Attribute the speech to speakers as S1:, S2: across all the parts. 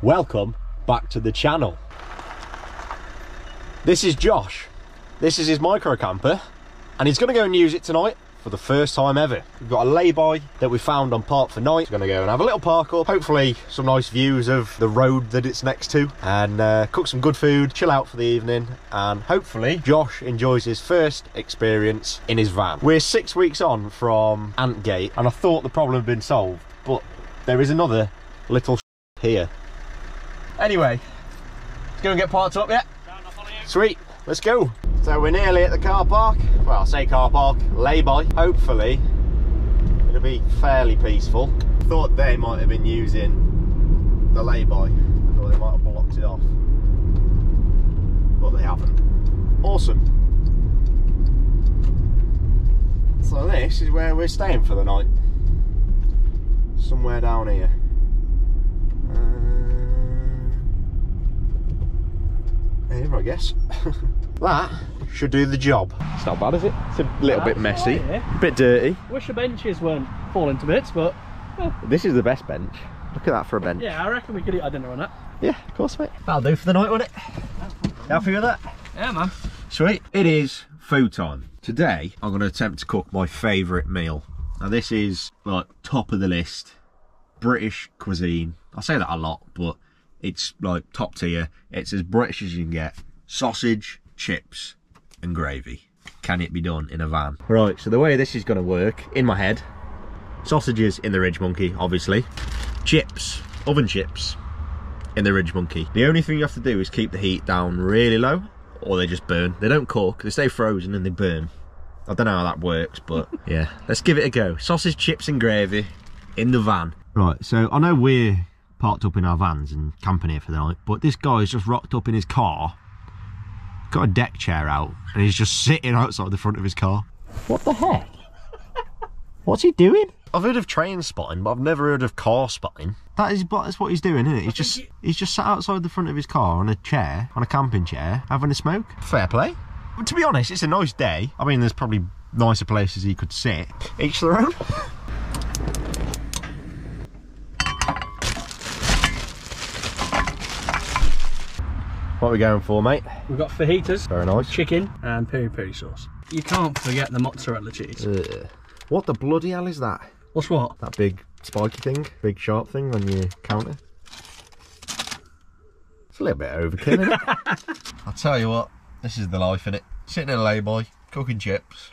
S1: Welcome back to the channel. This is Josh. This is his micro camper and he's going to go and use it tonight for the first time ever. We've got a lay-by that we found on Park for Night. We're going to go and have a little park up, hopefully some nice views of the road that it's next to, and cook some good food, chill out for the evening, and hopefully Josh enjoys his first experience in his van. We're 6 weeks on from Antgate and I thought the problem had been solved, but there is another little here. Anyway, let's go and get parked up, yeah? Sweet, let's go. So we're nearly at the car park. Well, I say car park, lay-by. Hopefully, it'll be fairly peaceful. Thought they might have been using the lay-by. I thought they might have blocked it off. But they haven't. Awesome. So this is where we're staying for the night. Somewhere down here. Here, I guess. That should do the job. It's not bad, is it? It's a little bit messy, a bit dirty.
S2: Wish the benches weren't falling to bits, but...
S1: This is the best bench. Look at that for a bench.
S2: Yeah, I reckon we could eat our dinner on that.
S1: Yeah, of course, mate. That'll do for the night, won't it? Happy with that?
S2: Yeah, man.
S1: Sweet. It is food time. Today, I'm going to attempt to cook my favourite meal. Now, this is, like, top of the list. British cuisine. I say that a lot, but it's, like, top tier. It's as British as you can get. Sausage, chips and gravy. Can it be done in a van? Right, so the way this is going to work, in my head, sausages in the Ridge Monkey, obviously. Chips, oven chips in the Ridge Monkey. The only thing you have to do is keep the heat down really low, or they just burn. They don't cook, they stay frozen and they burn. I don't know how that works, but yeah, let's give it a go. Sausage, chips and gravy in the van. Right, so I know we're parked up in our vans and camping here for the night, but this guy's just rocked up in his car, got a deck chair out, and he's just sitting outside the front of his car. What the heck? What's he doing? I've heard of train spotting, but I've never heard of car spotting. That's what he's doing, isn't it? He's just sat outside the front of his car on a chair, on a camping chair, having a smoke. Fair play. But to be honest, it's a nice day. I mean, there's probably nicer places he could sit. Each their own. What are we going for, mate?
S2: We've got fajitas,
S1: very nice,
S2: chicken and peri-peri sauce. You can't forget the mozzarella cheese.
S1: What the bloody hell is that?
S2: What's what?
S1: That big spiky thing, big sharp thing on your counter. It's a little bit overkill, isn't it? I'll tell you what, this is the life, innit? Sitting in a lay-by, cooking chips,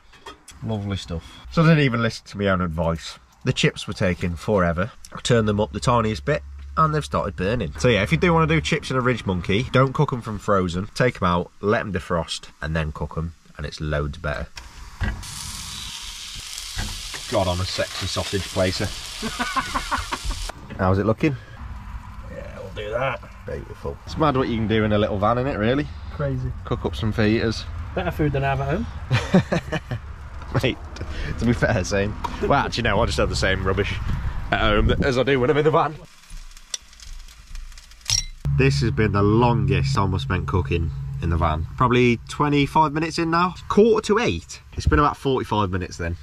S1: lovely stuff. So I didn't even listen to my own advice. The chips were taking forever. I turned them up the tiniest bit, and they've started burning. So yeah, if you do want to do chips in a Ridge Monkey, don't cook them from frozen. Take them out, let them defrost, and then cook them, and it's loads better. God, I'm a sexy sausage placer. How's it looking?
S2: Yeah, we'll do that.
S1: Beautiful. It's mad what you can do in a little van, innit, really?
S2: Crazy.
S1: Cook up some fajitas.
S2: Better food than I have at home.
S1: Mate, to be fair, same. Well, actually, no, I just have the same rubbish at home as I do when I'm in the van. This has been the longest time I've spent cooking in the van. Probably 25 minutes in now. 7:45. It's been about 45 minutes then.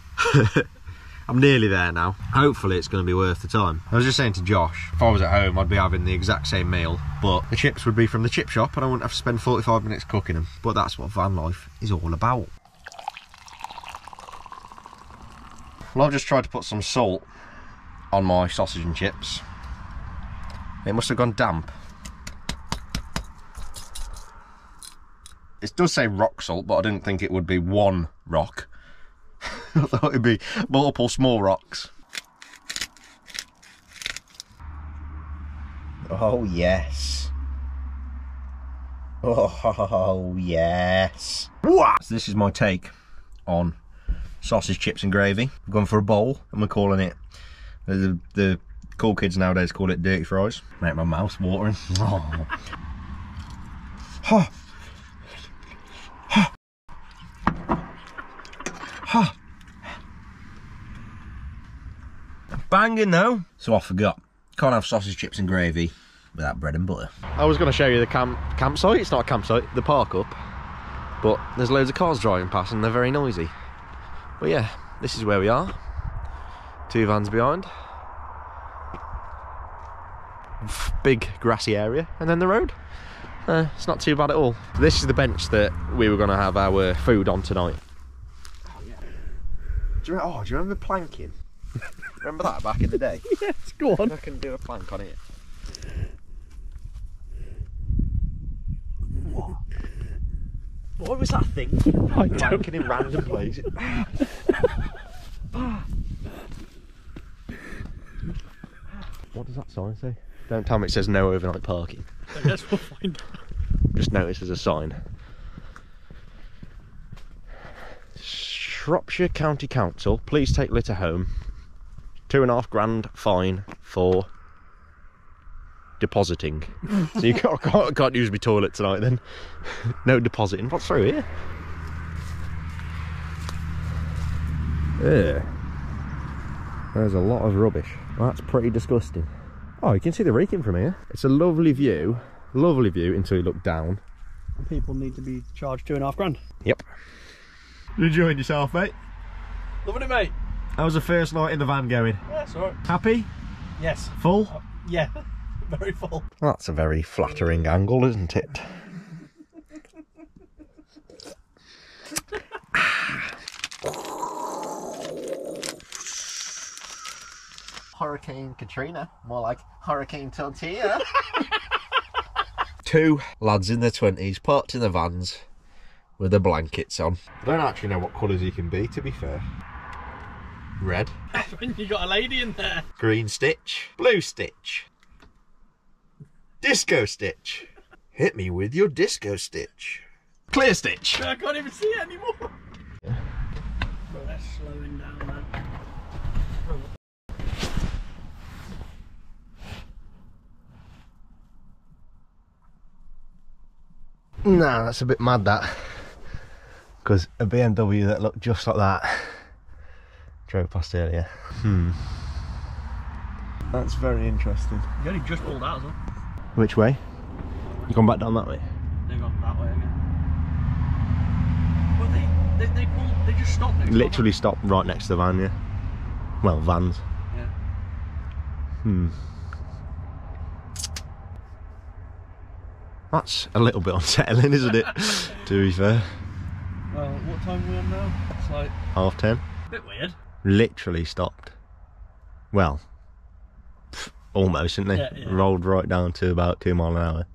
S1: I'm nearly there now. Hopefully it's going to be worth the time. I was just saying to Josh, if I was at home I'd be having the exact same meal, but the chips would be from the chip shop and I wouldn't have to spend 45 minutes cooking them. But that's what van life is all about. Well, I've just tried to put some salt on my sausage and chips. It must have gone damp. It does say rock salt, but I didn't think it would be one rock. I thought it'd be multiple small rocks. Oh yes. Oh yes. What? So this is my take on sausage, chips and gravy. I've gone for a bowl and we're calling it, the cool kids nowadays call it dirty fries. Make my mouth watering. Oh. Huh. Huh. Banging though. So I forgot. Can't have sausage, chips and gravy without bread and butter. I was going to show you the campsite. It's not a campsite, the park up. But there's loads of cars driving past and they're very noisy. But yeah, this is where we are. 2 vans behind. big grassy area, and then the road. It's not too bad at all. This is the bench that we were going to have our food on tonight. Oh, yeah. Do you remember planking? Remember that back in the day?
S2: Yes, go on.
S1: I can do a plank on it. What was that thing? Planking in random places. What does that sign say? Don't tell me it says no overnight parking.
S2: I guess we'll find out.
S1: Just notice there's a sign. Shropshire County Council, please take litter home. £2.5 grand fine for depositing. So you can't use my toilet tonight then. No depositing. What's through here? Yeah. There's a lot of rubbish. That's pretty disgusting. Oh, you can see the Wrekin from here. It's a lovely view until you look down.
S2: And people need to be charged £2.5 grand.
S1: Yep. You enjoying yourself, mate?
S2: Loving it, mate.
S1: How was the first night in the van going?
S2: Yeah, it's alright.
S1: Happy?
S2: Yes.
S1: Full?
S2: Yeah, very full.
S1: That's a very flattering angle, isn't it? Hurricane Katrina, more like Hurricane Tortilla. Two lads in their 20s parked in the vans with their blankets on. I don't actually know what colours you can be, to be fair. Red.
S2: You got a lady in there.
S1: Green stitch. Blue stitch. Disco stitch. Hit me with your disco stitch. Clear stitch.
S2: I can't even see it anymore. Yeah. But that's slowing down, man.
S1: Nah, that's a bit mad, that. Because a BMW that looked just like that drove past earlier. That's very interesting.
S2: You only just pulled out as well.
S1: Which way? You gone back down that way?
S2: They've gone that way again. Well, they pulled, they just stopped next to
S1: Literally stopped right next to the van, yeah. Well, vans.
S2: Yeah.
S1: That's a little bit unsettling, isn't it? To be fair.
S2: Well, what time are we on now? It's like
S1: 10:30.
S2: a bit weird.
S1: Literally stopped. Well, almost, didn't they?
S2: Yeah.
S1: Rolled right down to about 2 miles an hour.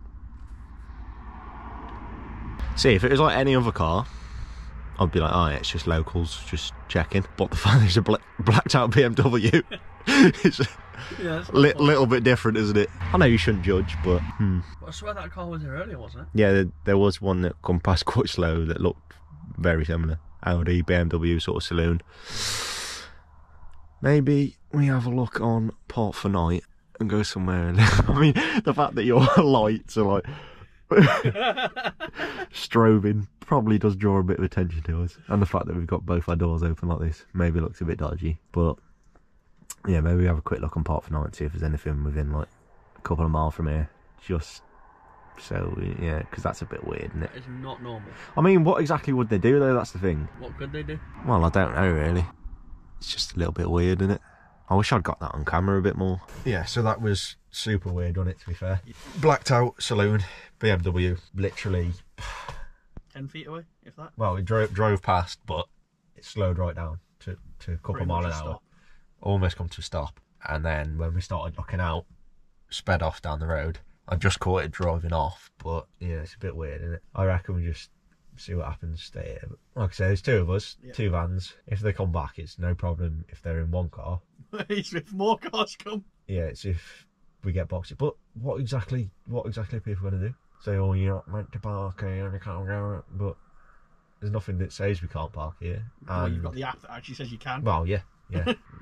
S1: See, if it was like any other car, I'd be like, oh yeah, it's just locals, just checking. But the fact there's a blacked out BMW, it's
S2: yeah,
S1: little bit different, isn't it? I know you shouldn't judge, but
S2: I swear that car was here earlier, wasn't it?
S1: yeah, there was one that come past quite slow that looked very similar. Audi, BMW sort of saloon. Maybe we have a look on Port for Night and go somewhere. And I mean, the fact that your lights are like strobing probably does draw a bit of attention to us, and the fact that we've got both our doors open like this maybe looks a bit dodgy. But yeah, maybe we have a quick look on Port for Night and see if there's anything within like a couple of miles from here, just so yeah, because that's a bit weird, isn't it?
S2: It's not normal.
S1: I mean, what exactly would they do though? That's the thing.
S2: What could they do?
S1: Well, I don't know really. It's just a little bit weird, isn't it? I wish I'd got that on camera a bit more. Yeah, so that was super weird, wasn't it, to be fair? Blacked out saloon, BMW, literally
S2: 10 feet away, if that.
S1: Well, it drove past, but it slowed right down to a couple of miles an hour.
S2: Stop.
S1: Almost come to a stop. And then when we started looking out, sped off down the road. I just caught it driving off, but yeah, it's a bit weird, isn't it? I reckon we just see what happens, stay here. But like I say, there's two of us, two vans. If they come back, it's no problem if they're in one car.
S2: If more cars come.
S1: Yeah, it's if we get boxed. But what exactly are people going to do? Say, oh, you're not meant to park here, you can't go. But there's nothing that says we can't park here.
S2: Well, you've got the app that actually says you can.
S1: Well, yeah.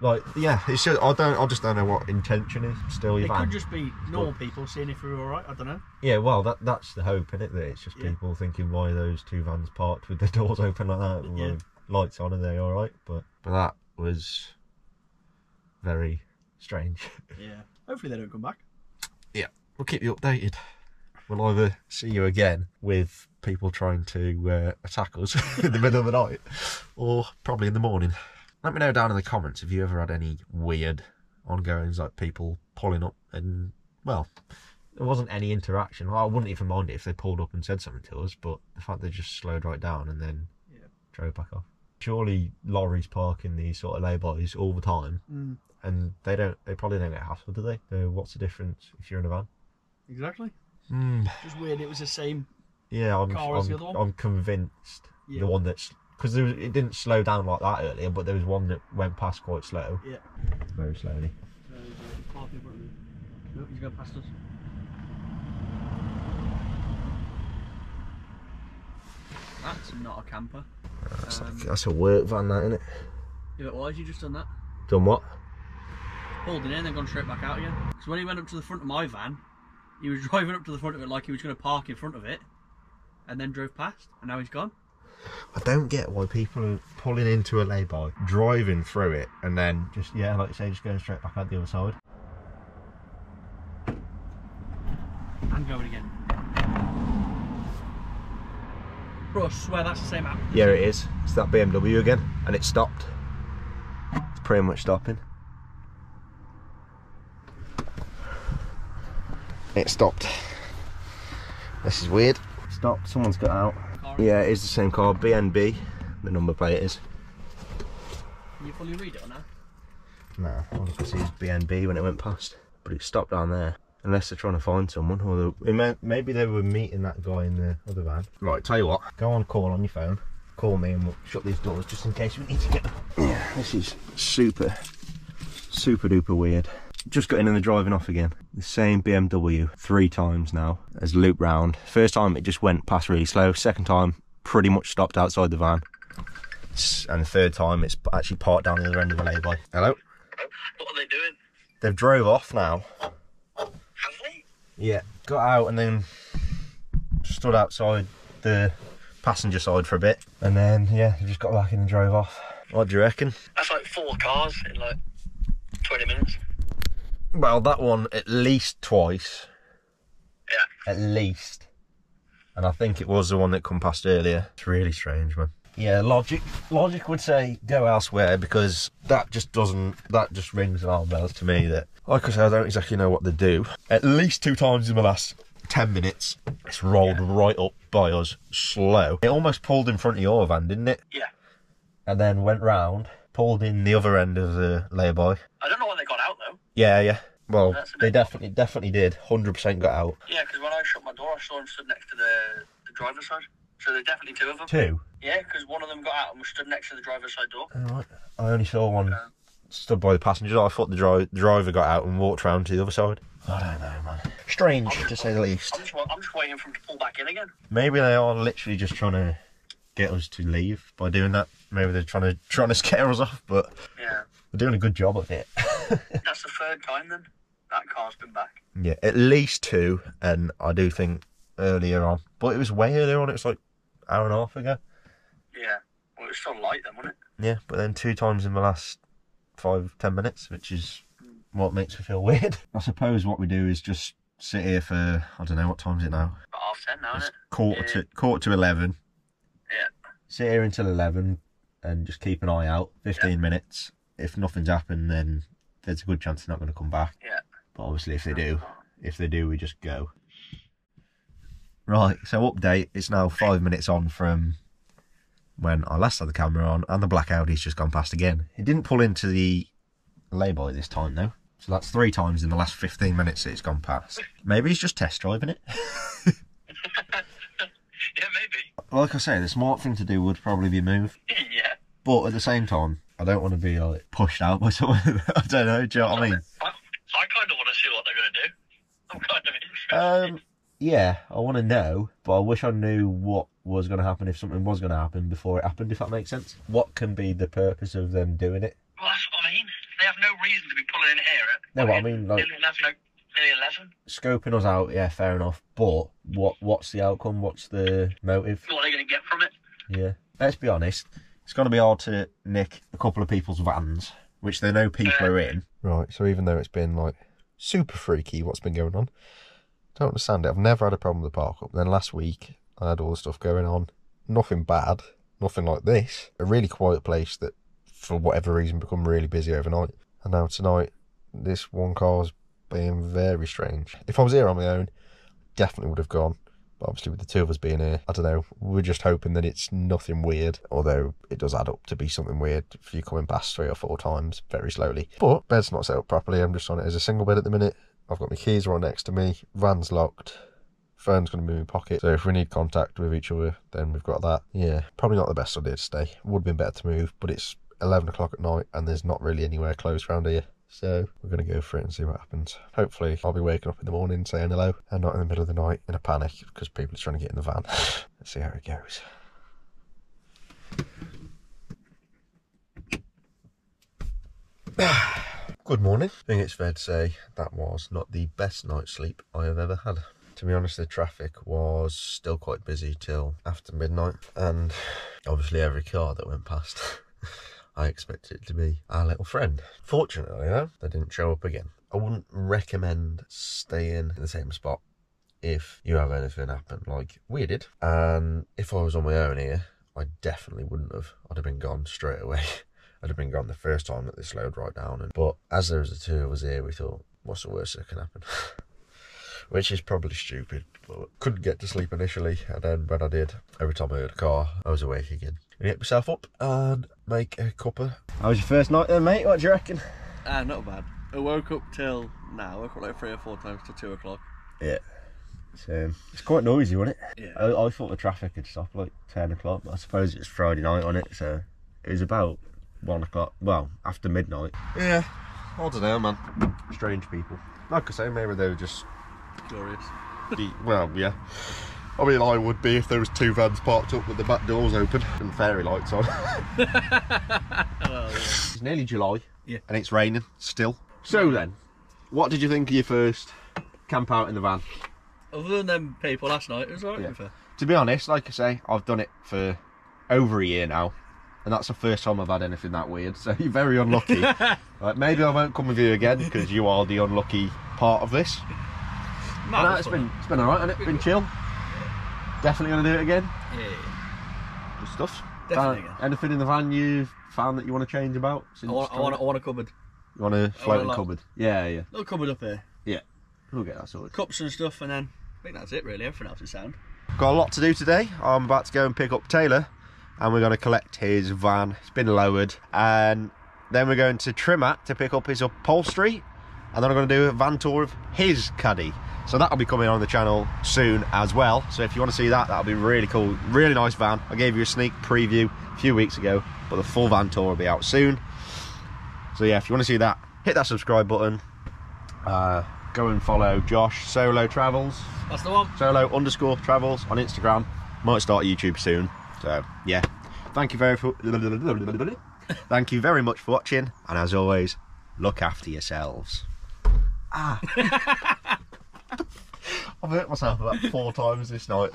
S1: Like, yeah, it's just, I just don't know what intention is. Still,
S2: it could just be normal people seeing if we're all right. I don't know.
S1: Yeah, well, that's the hope, isn't it? That it's just people thinking, why are those two vans parked with the doors open like that, with lights on, are they all right? But that was very strange.
S2: Yeah. Hopefully they don't come back.
S1: Yeah, we'll keep you updated. We'll either see you again with people trying to attack us in the middle of the night, or probably in the morning. Let me know down in the comments if you ever had any weird ongoings, like people pulling up and well, there wasn't any interaction. I wouldn't even mind it if they pulled up and said something to us, but the fact they just slowed right down and then drove back off. Surely lorries park in these sort of laybys all the time, and they probably don't get hassled, do they? So what's the difference if you're in a van?
S2: Exactly. Just weird. It was the same.
S1: Yeah,
S2: car as the other one.
S1: I'm convinced the one that's because it didn't slow down like that earlier, but there was one that went past quite slow. Yeah. Very slowly.
S2: Nope, he's going past us. That's not a camper.
S1: That's a work van, that, isn't it?
S2: Yeah, but why has he just done that?
S1: Done what?
S2: Pulled in and then gone straight back out again. Because when he went up to the front of my van, he was driving up to the front of it like he was going to park in front of it, and then drove past, and now he's gone.
S1: I don't get why people are pulling into a lay-by, driving through it, and then just, yeah, like you say, just going straight back out the other side.
S2: And going again. Bro, I swear that's the same app.
S1: Yeah, it is. It's that BMW again, and it stopped. It's pretty much stopping. It stopped. This is weird. Stopped. Someone's got out. Yeah, it is the same car. BNB. The number plate is.
S2: Can you fully read it or not?
S1: No, all I could see is BNB when it went past. But it stopped down there. Unless they're trying to find someone, or maybe they were meeting that guy in the other van. Right, tell you what, go on call on your phone, call me and we'll shut these doors just in case we need to get them. Yeah, this is super duper weird. Just got in and they're driving off again. The same BMW 3 times now, has looped round. First time it just went past really slow, second time pretty much stopped outside the van. And the third time it's actually parked down the other end of the lay-by. Hello?
S2: What are they doing?
S1: They've drove off now.
S2: Have they?
S1: Yeah, got out and then stood outside the passenger side for a bit, and then yeah, just got back in and drove off. What do you reckon?
S2: That's like 4 cars in like 20 minutes.
S1: Well, that one at least twice.
S2: Yeah.
S1: At least. And I think it was the one that come past earlier. It's really strange, man. Yeah, logic would say go elsewhere, because that just rings alarm bells to me that, like I said, I don't exactly know what to do. At least 2 times in the last 10 minutes, it's rolled right up by us, slow. It almost pulled in front of your van, didn't it?
S2: Yeah.
S1: And then went round, pulled in the other end of the lay-by.
S2: I don't know why they got out though.
S1: Yeah. Well, they definitely did. 100% got out.
S2: Yeah, because when I shut my door, I saw them stood next to the driver's side. So there's definitely 2 of them.
S1: 2?
S2: Yeah, because one of them got out and was stood next to the driver's side door.
S1: Right. I only saw one stood by the passenger. I thought the driver got out and walked round to the other side. I don't know, man. Strange, to say the least.
S2: I'm just waiting for them to pull back in again.
S1: Maybe they are literally just trying to get us to leave by doing that. Maybe they're trying to scare us off, but
S2: yeah,
S1: they're doing a good job of it.
S2: That's the 3rd time then that car's been back.
S1: Yeah, at least 2, and I do think earlier on, but it was way earlier on. It was like an hour and a half ago.
S2: Yeah, well, it was still light then, wasn't it?
S1: Yeah, but then 2 times in the last 5-10 minutes, which is what makes me feel weird. I suppose what we do is just sit here for, I don't know, what time is it now?
S2: About 10:30 now, isn't it?
S1: Quarter to 11.
S2: Yeah.
S1: Sit here until 11 and just keep an eye out. 15 minutes. If nothing's happened, then there's a good chance they're not going to come back.
S2: Yeah.
S1: But obviously if they do, we just go. Right, so update. It's now 5 minutes on from when I last had the camera on, and the black Audi's just gone past again. It didn't pull into the lay-by this time though, so that's 3 times in the last 15 minutes that it's gone past. Maybe he's just test driving it.
S2: Yeah, maybe.
S1: Like I say, the smart thing to do would probably be move.
S2: Yeah.
S1: But at the same time, I don't want to be like pushed out by someone. I don't know, do you know what I mean?
S2: I kind of want to see what they're going to do. I'm kind of interested.
S1: Yeah, I want to know, but I wish I knew what was going to happen if something was going to happen before it happened, if that makes sense. What can be the purpose of them doing it?
S2: Well, that's what I mean. They have no reason to be pulling in here at
S1: No, but I mean, like,
S2: nearly 11.
S1: Scoping us out, yeah, fair enough. But what's the outcome? What's the motive?
S2: What are they going to get from it?
S1: Yeah. Let's be honest. It's going to be hard to nick a couple of people's vans, which they know people are in. Right, so even though it's been, like, super freaky what's been going on, I don't understand it. I've never had a problem with the park up. Then last week, I had all the stuff going on. Nothing bad. Nothing like this. A really quiet place that, for whatever reason, become really busy overnight. And now tonight, this one car's being very strange. If I was here on my own, definitely would have gone. But obviously with the two of us being here, I don't know, we're just hoping that it's nothing weird, although it does add up to be something weird if you're coming past 3 or 4 times very slowly. But bed's not set up properly. I'm just on it as a single bed at the minute. I've got my keys right next to me, van's locked, phone's going to be in my pocket, so if we need contact with each other, then we've got that. Yeah, probably not the best idea to stay. Would have been better to move, but it's 11 o'clock at night and there's not really anywhere close around here. So we're going to go for it and see what happens. Hopefully I'll be waking up in the morning saying hello and not in the middle of the night in a panic because people are trying to get in the van. Let's see how it goes. Good morning. I think it's fair to say that was not the best night's sleep I have ever had. To be honest, the traffic was still quite busy till after midnight, and obviously every car that went past I expected it to be our little friend. Fortunately though, they didn't show up again. I wouldn't recommend staying in the same spot if you have anything happen like we did. And if I was on my own here, I definitely wouldn't have. I'd have been gone straight away. I'd have been gone the first time that they slowed right down. But as there was the two of us here, we thought, what's the worst that can happen? Which is probably stupid, but couldn't get to sleep initially. And then when I did, every time I heard a car, I was awake again. I get myself up and make a cuppa. How was your first night then, mate? What do you reckon?
S2: Not bad. I woke up till now. I woke up like 3 or 4 times to 2 o'clock.
S1: Yeah. It's quite noisy, wasn't it?
S2: Yeah.
S1: I thought the traffic had stopped like 10 o'clock, but I suppose it's Friday night on it, so it was about 1 o'clock. Well, after midnight. Yeah. I don't know, man. Strange people. Like I say, maybe they were just
S2: Glorious.
S1: Well, yeah. I mean, I would be if there was 2 vans parked up with the back doors open and fairy lights on.
S2: Well, yeah.
S1: It's nearly July,
S2: yeah,
S1: and it's raining still. So then, what did you think of your first camp out in the van?
S2: Other than them people last night, it was alright.
S1: Yeah. To be honest, like I say, I've done it for over a year now, and that's the first time I've had anything that weird, so you're very unlucky. Like, maybe I won't come with you again, because you are the unlucky part of this. No, it's been alright, hasn't it? Been chill. Definitely going to do it again.
S2: Yeah.
S1: Good stuff.
S2: Definitely again.
S1: Anything in the van you've found that you want to change about?
S2: I want a cupboard.
S1: You want a floating cupboard? Yeah, yeah.
S2: Little cupboard up here.
S1: Yeah. We'll get that sorted.
S2: Cups and stuff, and then I think that's it really. Everything else is sound.
S1: Got a lot to do today. I'm about to go and pick up Taylor, and we're going to collect his van. It's been lowered, and then we're going to Trimat to pick up his upholstery, and then I'm going to do a van tour of his caddy. So that'll be coming on the channel soon as well. So if you want to see that, that'll be really cool. Really nice van. I gave you a sneak preview a few weeks ago, but the full van tour will be out soon. So yeah, if you want to see that, hit that subscribe button. Go and follow Josh Solo Travels.
S2: That's the one.
S1: Solo_travels on Instagram. Might start YouTube soon. So yeah, thank you very much for watching, and as always, look after yourselves. I've hurt myself about 4 times this night.